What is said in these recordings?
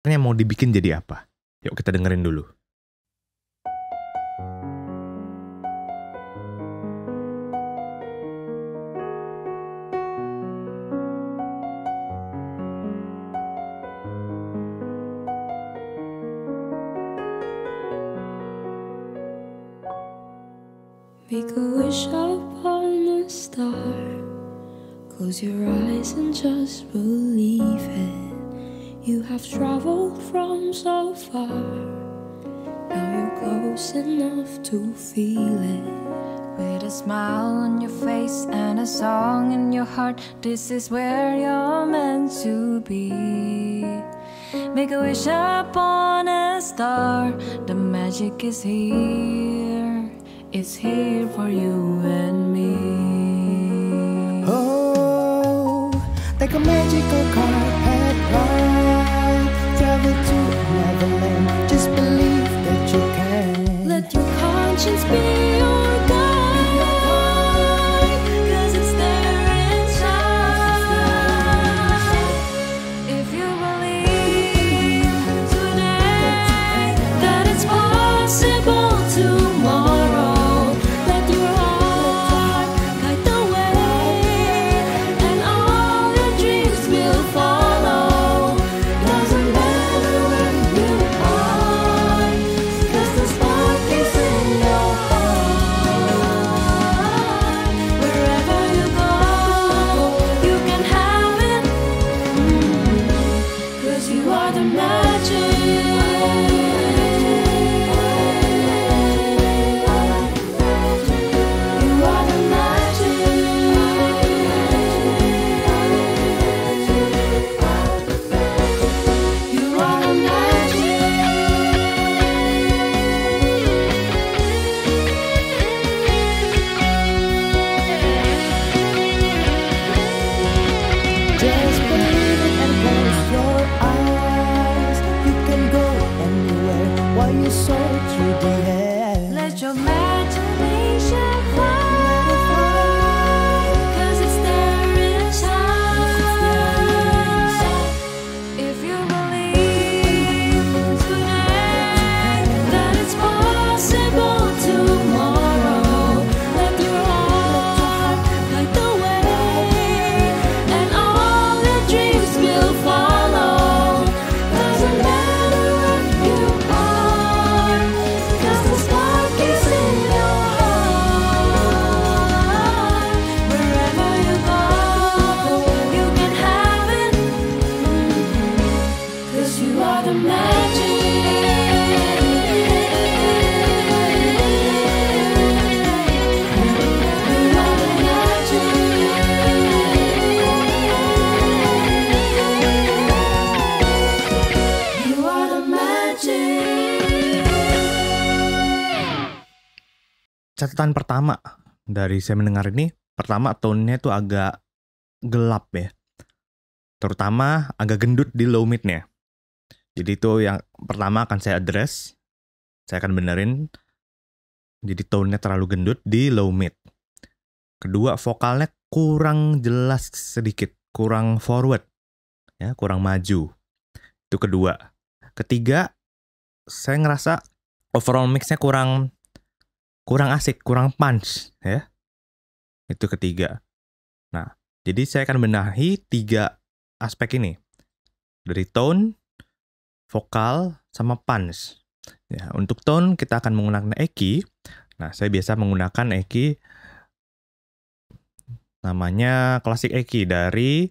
Yang mau dibikin jadi apa? Yuk kita dengerin dulu. Make a wish upon a star. Close your eyes and just believe it. You have traveled from so far. Now you're close enough to feel it. With a smile on your face and a song in your heart, this is where you're meant to be. Make a wish upon a star. The magic is here. It's here for you and me. Oh, like a magical carpet ride. Travel to Neverland. Just believe that you can. Let your conscience be your guide, 'cause it's there inside. If you believe today that it's possible tomorrow, Let your heart guide the way, and all your dreams will follow. Doesn't matter where you are, 'cause the spark is in your heart. Wherever you go, you can have it, 'cause you are the magic. You are the magic. You are the Just believe it and close your eyes. You can go anywhere while you soar through the air. Let your imagination fly, 'cause it's there inside. If you believe today that it's possible tomorrow, let your heart guide the way, and all your dreams will follow. Doesn't matter where you are, 'cause the spark is in your heart. Wherever you go, you can have it, 'cause you are the magic. You are the magic. You are the magic. Catatan pertama dari saya mendengar ini, pertama tone-nya itu agak gelap ya. Terutama agak gendut di low mid-nya. Jadi itu yang pertama akan saya address. Saya akan benerin. Jadi tone-nya terlalu gendut di low mid. Kedua, vokalnya kurang jelas sedikit, kurang forward, ya, kurang maju. Itu kedua. Ketiga, saya ngerasa overall mix-nya kurang asik, kurang punch, ya. Itu ketiga. Nah, jadi saya akan benahi 3 aspek ini. Dari tone, vokal, sama punch. Ya, untuk tone kita akan menggunakan Eki. Nah, saya biasa menggunakan Eki namanya Classic Eki dari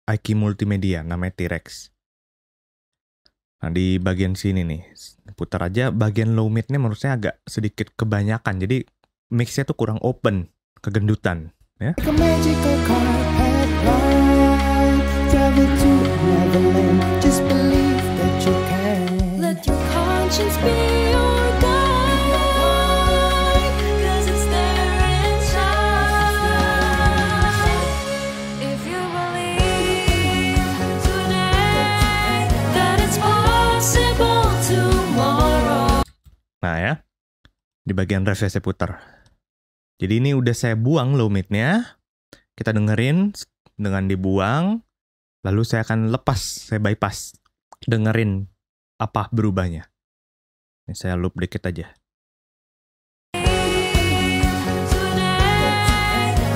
Eki Multimedia, namanya T-Rex. Nah, di bagian sini nih, putar aja bagian low mid-nya menurut saya agak sedikit kebanyakan. Jadi mix-nya tuh kurang open, kegendutan, ya. Like a magical carpet ride. Travel to Neverland. Just believe that you can. let your conscience be your guide, 'cause it's there inside. If you believe today that it's possible tomorrow. Nah ya, di bagian ref saya putar. Jadi ini udah saya buang low mid-nya. Kita dengerin dengan dibuang. Lalu saya akan lepas, saya bypass dengerin apa berubahnya. Ini saya loop dikit aja.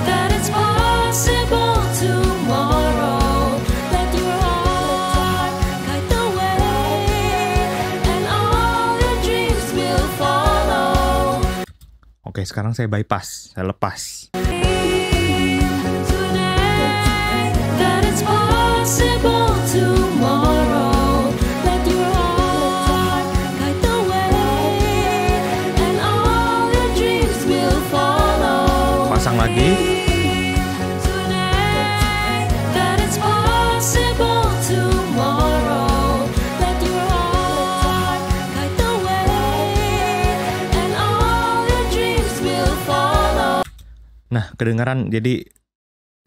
That it's possible tomorrow. Let your heart guide the way, and all your dreams will follow. Oke, sekarang saya bypass, saya lepas. That it's possible tomorrow. Let your heart guide the way, and all your dreams will follow. Pasang lagi. That it's possible tomorrow. Let your heart guide the way, and all your dreams will follow. Nah, kedengaran jadi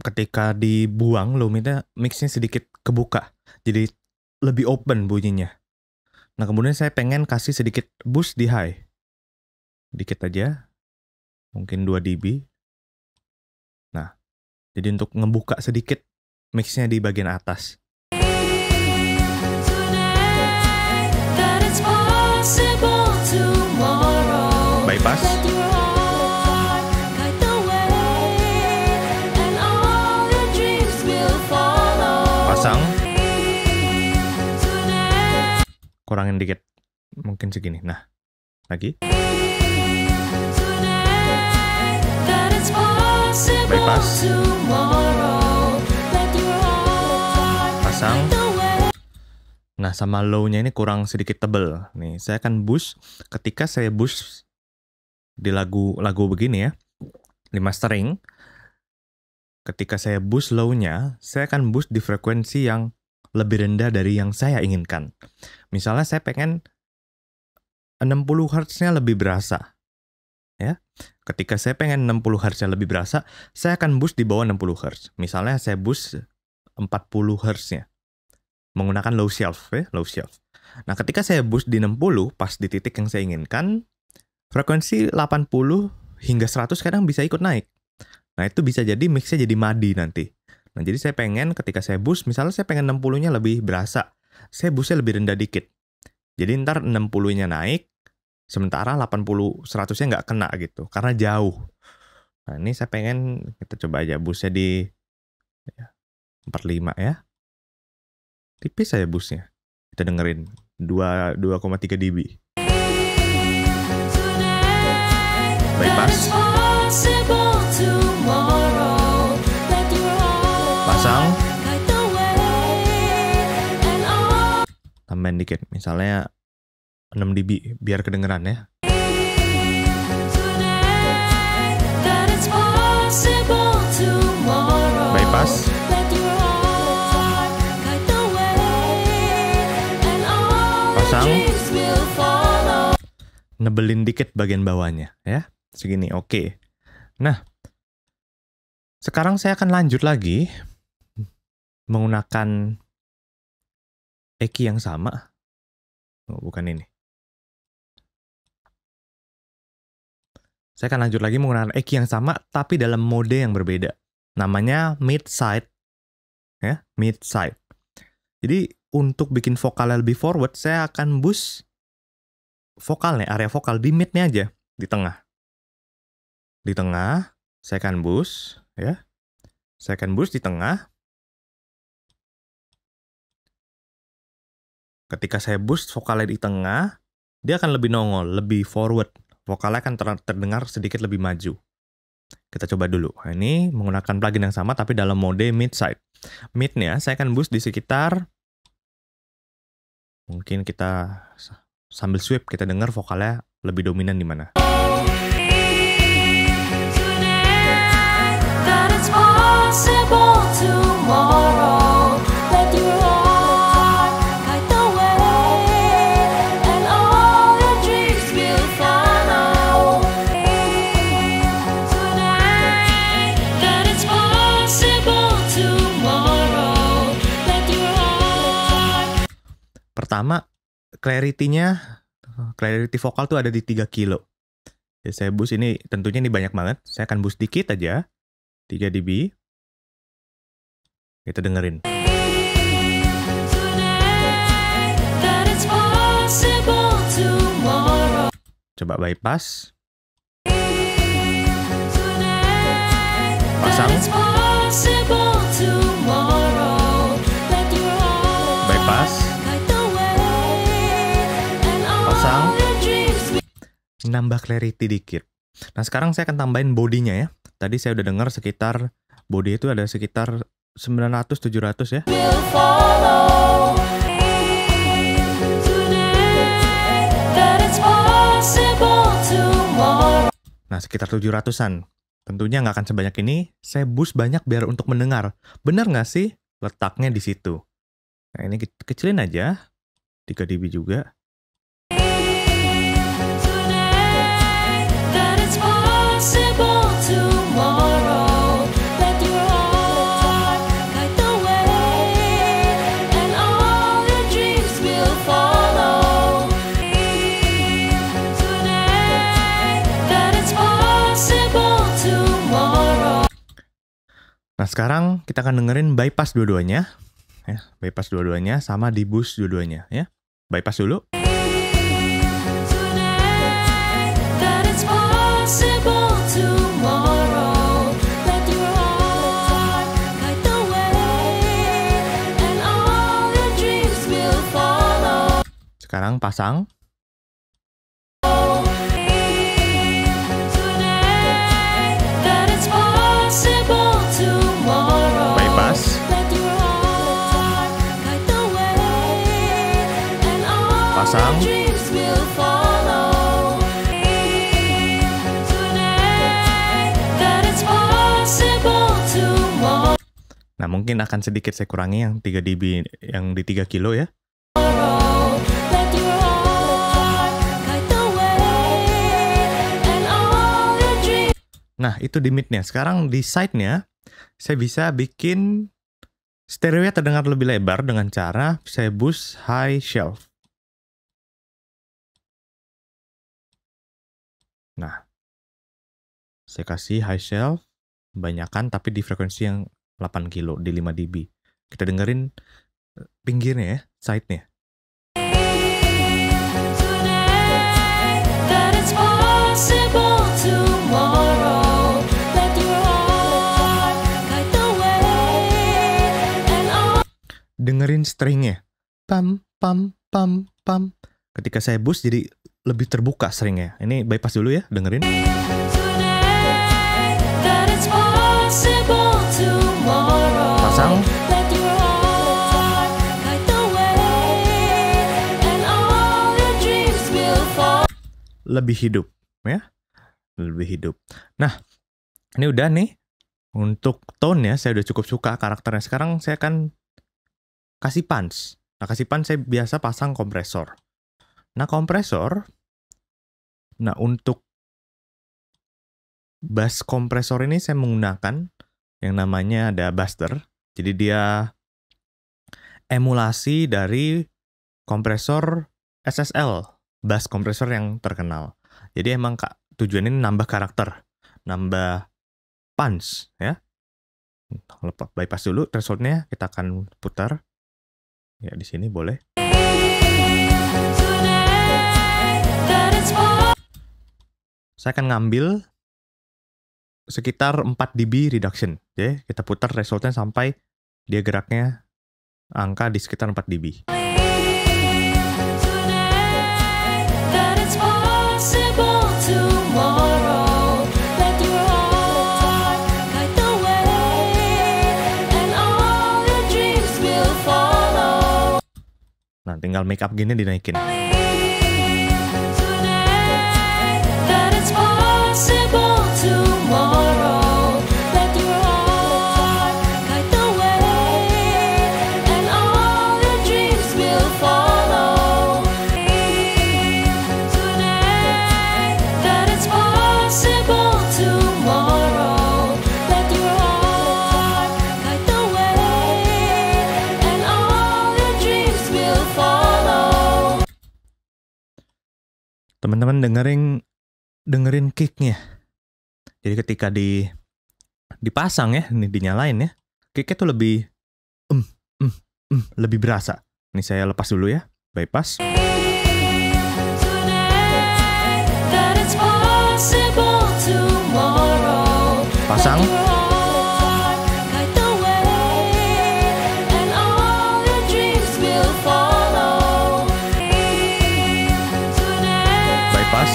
ketika dibuang low mid-nya mixnya sedikit kebuka. Jadi lebih open bunyinya. Nah, kemudian saya pengen kasih sedikit boost di high. Dikit aja. Mungkin 2 dB. Nah, jadi untuk ngebuka sedikit mixnya di bagian atas. That it's possible tomorrow. Bypass. Let your heart guide the way, and all your dreams will follow. Pasang. Kurangin dikit. Mungkin segini. Nah, lagi. That it's possible Bypass. tomorrow. Let your heart Pasang. guide the way. Nah, sama low-nya ini kurang sedikit tebel. Nih, saya akan boost. Ketika saya boost di lagu begini ya, di mastering, ketika saya boost low-nya, saya akan boost di frekuensi yang lebih rendah dari yang saya inginkan. Misalnya saya pengen 60 Hz-nya lebih berasa. Ya. Ketika saya pengen 60 Hz-nya lebih berasa, saya akan boost di bawah 60 Hz. Misalnya saya boost 40 Hz-nya. Menggunakan low shelf, ya, low shelf. Nah, ketika saya boost di 60, pas di titik yang saya inginkan, frekuensi 80 hingga 100 kadang bisa ikut naik. Nah, itu bisa jadi mixnya jadi madi nanti. Nah, jadi saya pengen ketika saya boost, misalnya saya pengen 60-nya lebih berasa, saya boostnya lebih rendah dikit. Jadi ntar 60-nya naik, sementara 80, 100-nya nggak kena gitu, karena jauh. Nah, ini saya pengen, kita coba aja boostnya di 45 ya. Tipis saya boostnya. Kita dengerin 2,3 dB. Bypass. Pasang. Tambahin dikit. Misalnya 6 dB biar kedengeran ya. Bypass. Pasang. Nebelin dikit bagian bawahnya ya. Segini, oke. Nah, sekarang saya akan lanjut lagi menggunakan EQ yang sama. Oh, bukan ini. Saya akan lanjut lagi menggunakan EQ yang sama tapi dalam mode yang berbeda. Namanya mid side. Ya, mid side. Jadi untuk bikin vokalnya lebih forward, saya akan boost vokalnya, area vokal di mid-nya aja, di tengah. Di tengah, saya akan boost, ya. Saya akan boost di tengah. Ketika saya boost vokalnya di tengah, dia akan lebih nongol, lebih forward. Vokalnya akan terdengar sedikit lebih maju. Kita coba dulu. Nah, ini menggunakan plugin yang sama, tapi dalam mode mid side. Mid-nya, saya akan boost di sekitar, mungkin kita sambil sweep, kita dengar vokalnya lebih dominan di mana. Pertama, clarity vokal tuh ada di 3 kilo. Ya, saya boost ini, tentunya ini banyak banget. Saya akan boost dikit aja, 3 dB. Kita dengerin. Coba bypass. Pasang. Bypass. Pasang. Nambah clarity dikit. Nah, sekarang saya akan tambahin bodinya ya. Tadi saya udah dengar sekitar body itu ada sekitar 900-700 ya. Nah, sekitar 700-an. Tentunya nggak akan sebanyak ini. Saya boost banyak biar untuk mendengar. Benar nggak sih letaknya di situ? Nah, ini kecilin aja. 3 dB juga. Nah, sekarang kita akan dengerin bypass dua-duanya. Ya, bypass dua-duanya sama di boost dua-duanya ya. Bypass dulu. Sekarang pasang. Bypass. Pasang. Nah, mungkin akan sedikit saya kurangi yang 3 dB yang di 3 kilo ya. Nah, itu di mid-nya. Sekarang di side-nya, saya bisa bikin stereo-nya terdengar lebih lebar dengan cara saya boost high shelf. Nah, saya kasih high shelf, banyakan tapi di frekuensi yang 8 kilo, di 5 dB. Kita dengerin pinggirnya ya, side-nya. Dengerin stringnya. Pam, pam, pam, pam. Ketika saya boost jadi lebih terbuka stringnya. Ini bypass dulu ya, dengerin. Pasang. Lebih hidup ya. Lebih hidup. Nah, ini udah nih. Untuk tone-nya saya udah cukup suka karakternya. Sekarang saya akan kasih punch. Nah, kasih punch saya biasa pasang kompresor. Nah, kompresor. Nah, untuk bass kompresor ini saya menggunakan yang namanya ada Buster. Jadi dia emulasi dari kompresor SSL, bass kompresor yang terkenal. Jadi emang tujuannya ini nambah karakter, nambah punch ya. Lepas bypass dulu threshold-nya, kita akan putar. Ya, di sini boleh. Saya akan ngambil sekitar 4 dB reduction. Oke, kita putar threshold-nya sampai dia geraknya angka di sekitar 4 dB. Nah, tinggal make up gini dinaikin. Teman-teman dengerin kicknya. Jadi ketika dipasang ya, ini dinyalain ya, kicknya tuh lebih lebih berasa. Ini saya lepas dulu ya, bypass. Pasang. Bypass.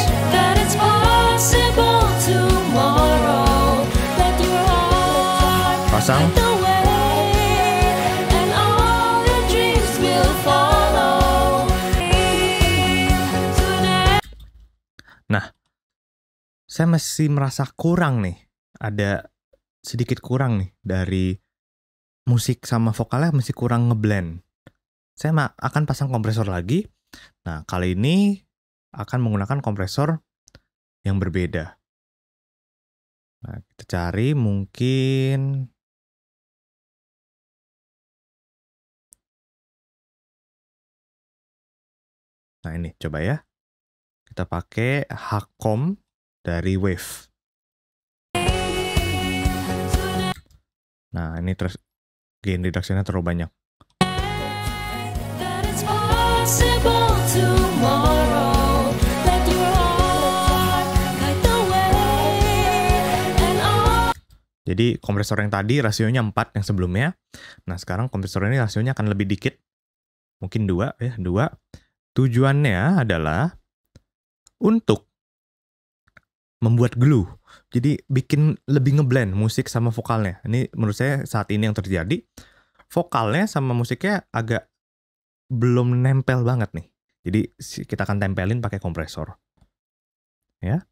Pasang. Nah, saya masih merasa kurang nih. Ada sedikit kurang nih dari musik sama vokalnya, masih kurang ngeblend. Saya akan pasang kompresor lagi. Nah, kali ini akan menggunakan kompresor yang berbeda. Nah, kita cari mungkin nah ini coba ya. Kita pakai Hacom dari Wave. Nah, ini terus gain reduction-nya terlalu banyak. Jadi kompresor yang tadi rasionya 4 yang sebelumnya. Nah, sekarang kompresor ini rasionya akan lebih dikit. Mungkin 2 ya, 2. Tujuannya adalah untuk membuat glue. Jadi bikin lebih ngeblend musik sama vokalnya. Ini menurut saya saat ini yang terjadi. Vokalnya sama musiknya agak belum nempel banget nih. Jadi kita akan tempelin pakai kompresor. Ya.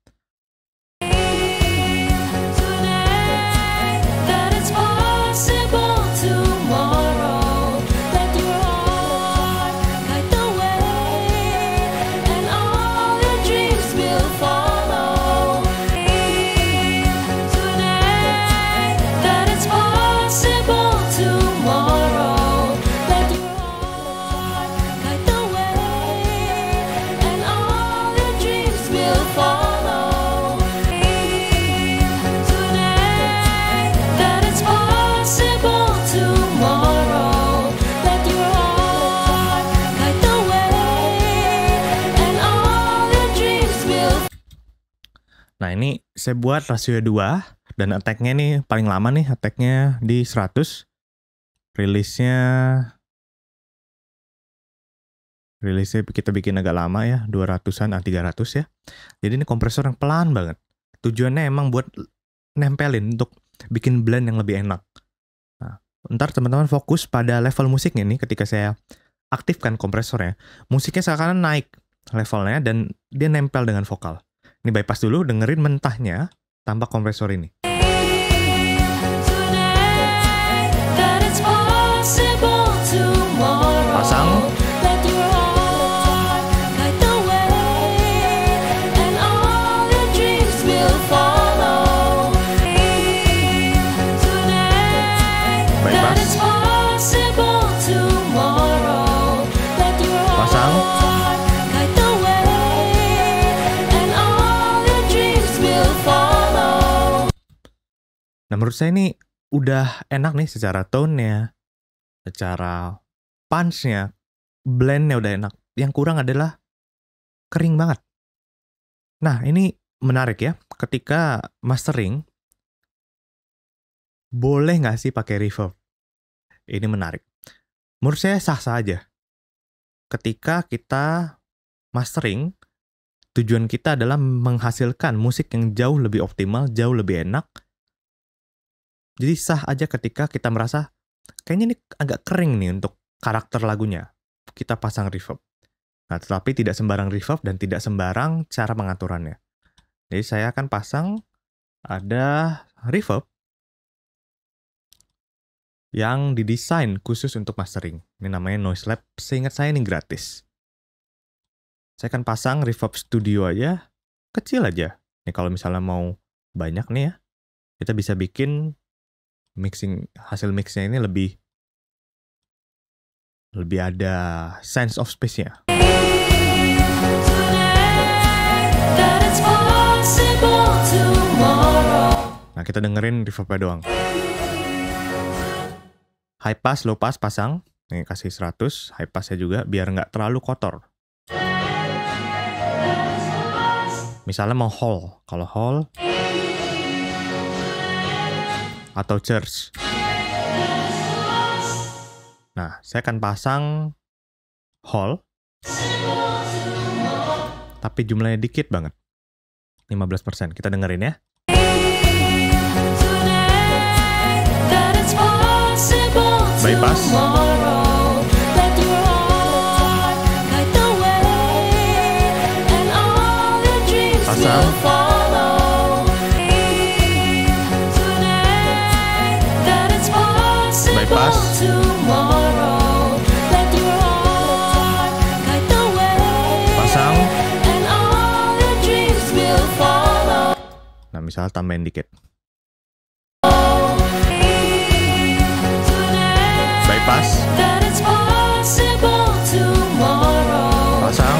Nah, ini saya buat rasio 2 dan attack-nya nih paling lama nih, attack-nya di 100. Rilisnya kita bikin agak lama ya, 200-an, 300 ya. Jadi ini kompresor yang pelan banget. Tujuannya emang buat nempelin untuk bikin blend yang lebih enak. Nah, ntar teman-teman fokus pada level musiknya nih ketika saya aktifkan kompresornya. Musiknya seakan naik levelnya dan dia nempel dengan vokal. Ini bypass dulu, dengerin mentahnya tanpa kompresor ini. Pasang. Bypass. Pasang. Nah, menurut saya ini udah enak nih secara tone-nya, secara punch-nya, blend-nya udah enak. Yang kurang adalah kering banget. Nah, ini menarik ya. Ketika mastering, boleh nggak sih pakai reverb? Ini menarik. Menurut saya sah-sah aja. Ketika kita mastering, tujuan kita adalah menghasilkan musik yang jauh lebih optimal, jauh lebih enak. Jadi sah aja ketika kita merasa kayaknya ini agak kering nih untuk karakter lagunya. Kita pasang reverb. Nah, tetapi tidak sembarang reverb dan tidak sembarang cara pengaturannya. Jadi saya akan pasang ada reverb yang didesain khusus untuk mastering. Ini namanya Noise Lab. Seingat saya ini gratis. Saya akan pasang reverb studio aja, kecil aja. Nih kalau misalnya mau banyak nih ya, kita bisa bikin hasil mixnya ini lebih ada sense of space-nya. Nah, kita dengerin reverb-nya doang. High pass, low pass pasang. Nih kasih 100, high pass-nya juga biar nggak terlalu kotor. Misalnya mau hall, kalau hall atau church. Nah, saya akan pasang hall. Tapi jumlahnya dikit banget. 15%. Kita dengerin ya. Bypass. Pasang. Bypass. Pasang. Nah, misal tambahin dikit. Bypass. Pasang.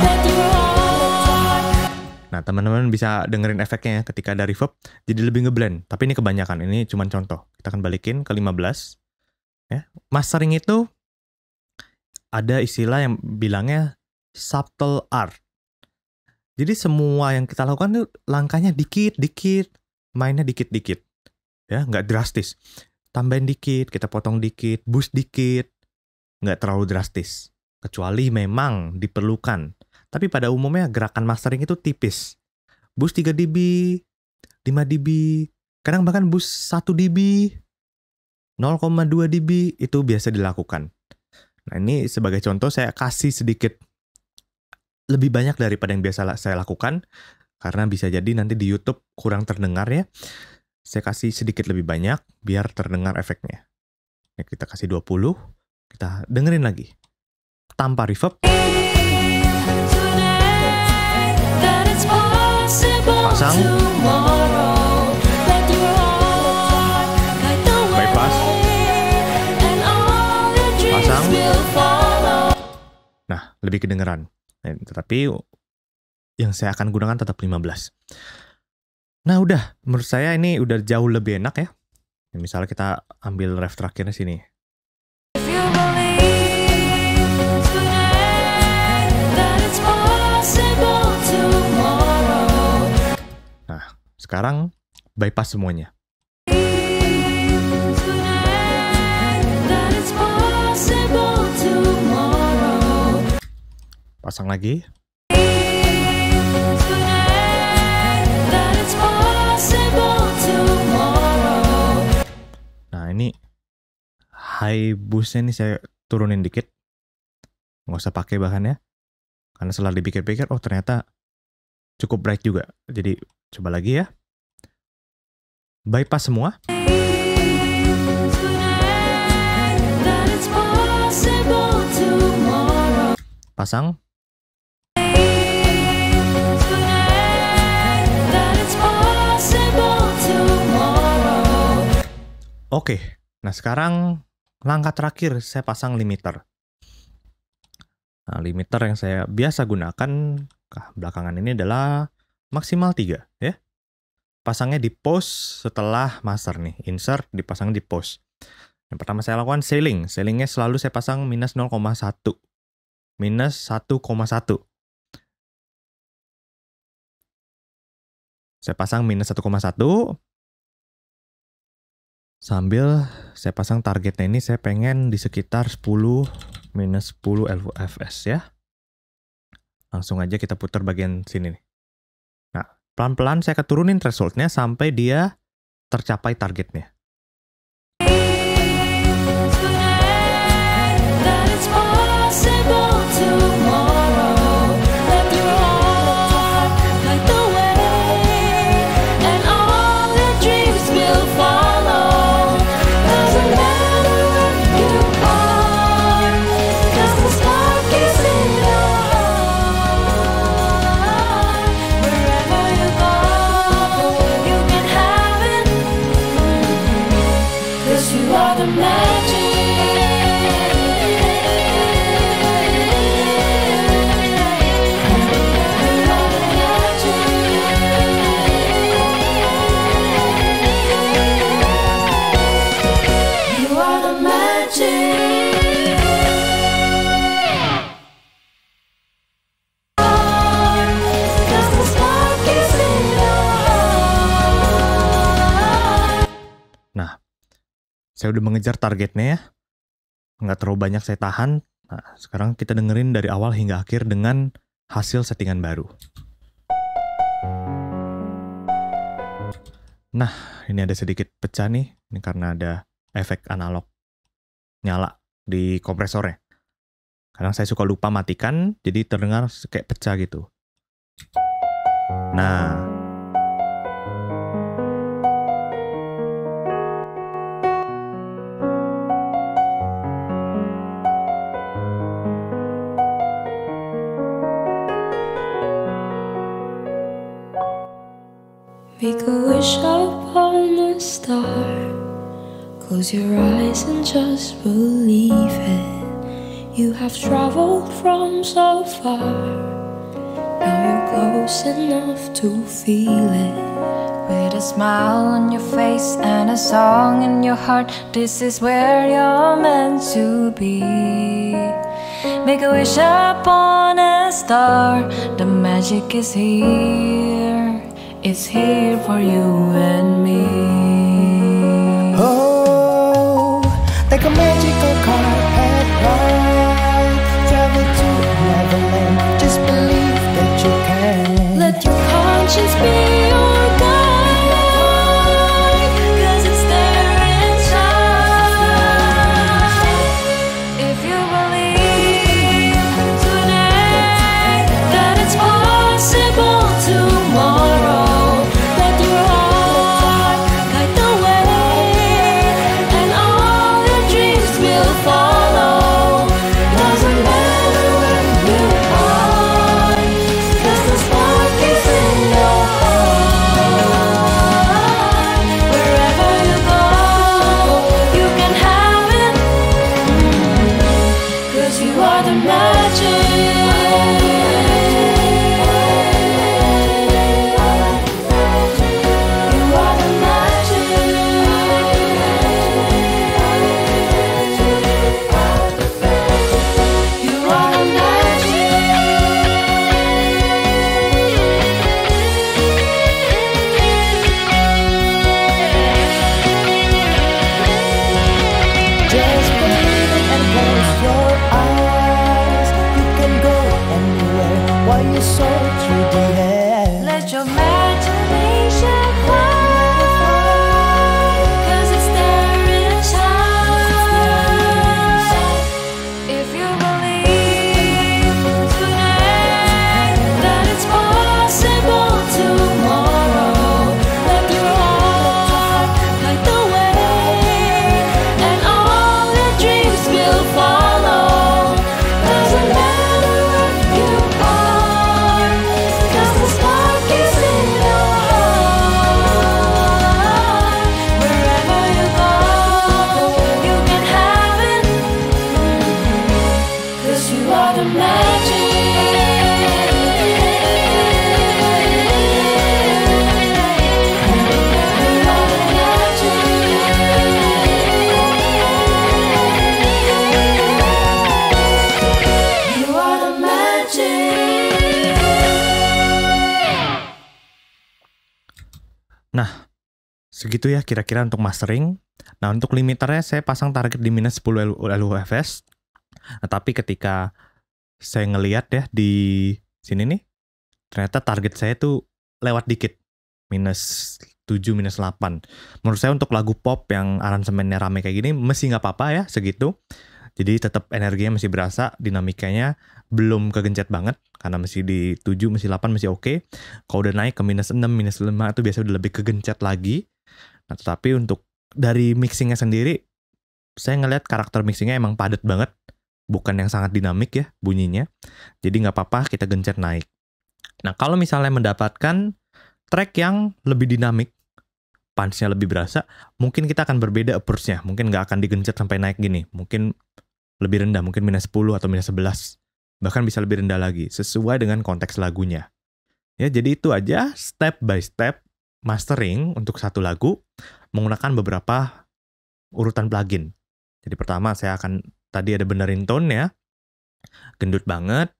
Nah, teman-teman bisa dengerin efeknya ketika ada reverb, jadi lebih ngeblend. Tapi ini kebanyakan, ini cuma contoh. Kita akan balikin ke 15. Ya. Mastering itu ada istilah yang bilangnya subtle art. Jadi semua yang kita lakukan itu langkahnya dikit-dikit, mainnya dikit-dikit. Ya, nggak drastis. Tambahin dikit, kita potong dikit, boost dikit. Nggak terlalu drastis. Kecuali memang diperlukan. Tapi pada umumnya gerakan mastering itu tipis. Boost 3 dB, 5 dB, kadang bahkan boost 1 dB, 0,2 dB, itu biasa dilakukan. Nah, ini sebagai contoh saya kasih sedikit lebih banyak daripada yang biasa saya lakukan. Karena bisa jadi nanti di YouTube kurang terdengar ya. Saya kasih sedikit lebih banyak biar terdengar efeknya. Ini kita kasih 20, kita dengerin lagi. Tanpa reverb. Pasang. Bypass. Pasang. Nah, lebih kedengeran. Tetapi yang saya akan gunakan tetap 15. Nah, udah. Menurut saya ini udah jauh lebih enak ya. Misalnya kita ambil ref terakhirnya sini. Nah, sekarang bypass semuanya. Pasang lagi. Nah, ini high boostnya nih saya turunin dikit. Nggak usah pakai bahannya. Karena setelah dipikir-pikir, oh ternyata cukup bright juga. Jadi coba lagi ya. Bypass semua. Pasang. Oke, nah sekarang langkah terakhir saya pasang limiter. Nah, limiter yang saya biasa gunakan belakangan ini adalah maksimal 3 ya. Pasangnya di pause setelah master nih, insert dipasang di pause. Yang pertama saya lakukan sailing. Sailingnya selalu saya pasang minus 0,1. Minus 1,1. Saya pasang minus 1,1. Sambil saya pasang targetnya ini saya pengen di sekitar 10 minus 10 LFS ya. Langsung aja kita putar bagian sini nih. Nah, pelan-pelan saya akan turunin thresholdnya sampai dia tercapai targetnya. saya udah mengejar targetnya ya. Nggak terlalu banyak saya tahan. Nah, sekarang kita dengerin dari awal hingga akhir dengan hasil settingan baru. Nah, ini ada sedikit pecah nih. Ini karena ada efek analog nyala di kompresornya. Kadang saya suka lupa matikan, jadi terdengar kayak pecah gitu. Nah, make a wish upon a star. Close your eyes and just believe it. You have traveled from so far. Now you're close enough to feel it. With a smile on your face and a song in your heart, this is where you're meant to be. Make a wish upon a star. The magic is here. It's here for you and me. Oh, like a magical carpet ride. Travel to Neverland. Just believe that you can. Let your conscience be your guide, 'cause it's there inside. If you believe today that it's possible tomorrow, Let your heart guide the way, and all your dreams will follow. Doesn't matter where you are, 'cause the spark is in your heart. Wherever you go, you can have it, 'cause you are the magic. You are the magic. You are the Just believe it and close your eyes. You can go anywhere while you soar through the air. let your imagination fly, 'cause it's there inside. If you believe today that it's possible tomorrow, Let your heart guide the way, and all your dreams will follow. Doesn't matter where you are, 'cause the spark is in your heart. Wherever you go, you can have it, 'cause you are the magic. You are the magic. Nah, segitu ya kira-kira untuk mastering. Nah, untuk limiternya saya pasang target di minus 10 LUFS. Nah, tapi ketika saya ngeliat ya di sini nih, ternyata target saya tuh lewat dikit. Minus 7, minus 8. Menurut saya untuk lagu pop yang aransemennya rame kayak gini, mesti nggak apa-apa ya segitu. Jadi tetap energinya masih berasa, dinamikanya belum kegencet banget, karena masih di 7, masih 8, masih oke. Kalau udah naik ke minus 6, minus 5, itu biasanya udah lebih kegencet lagi. Nah, tetapi untuk dari mixingnya sendiri, saya ngeliat karakter mixingnya emang padat banget. Bukan yang sangat dinamik ya bunyinya. Jadi nggak apa-apa kita gencet naik. Nah, kalau misalnya mendapatkan track yang lebih dinamik, punch-nya lebih berasa, mungkin kita akan berbeda approach-nya. Mungkin nggak akan digencet sampai naik gini. Mungkin lebih rendah, mungkin minus 10 atau minus 11. Bahkan bisa lebih rendah lagi, sesuai dengan konteks lagunya. Ya, jadi itu aja step by step mastering untuk satu lagu menggunakan beberapa urutan plugin. Jadi pertama saya akan, tadi ada benerin tone-nya, gendut banget.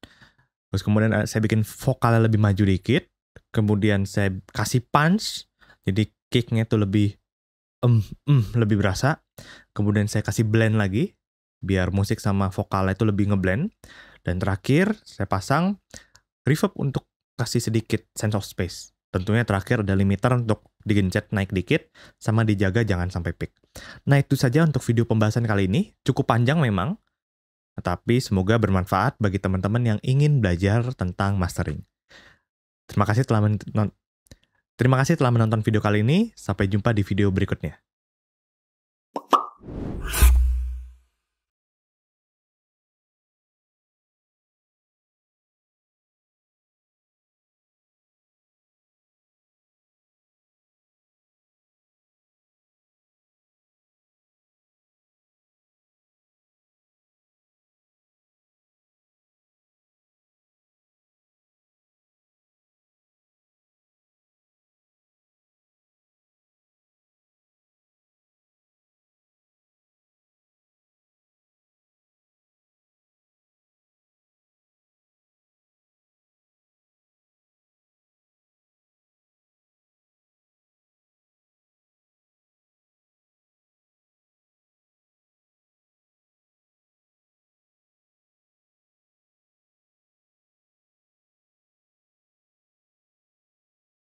Terus kemudian saya bikin vokalnya lebih maju dikit. Kemudian saya kasih punch, jadi kick-nya tuh lebih lebih berasa. Kemudian saya kasih blend lagi, biar musik sama vokalnya itu lebih ngeblend. Dan terakhir, saya pasang reverb untuk kasih sedikit sense of space. Tentunya terakhir ada limiter untuk digencet naik dikit, sama dijaga jangan sampai peak. Nah itu saja untuk video pembahasan kali ini, cukup panjang memang, tapi semoga bermanfaat bagi teman-teman yang ingin belajar tentang mastering. Terima kasih telah menonton video kali ini, sampai jumpa di video berikutnya.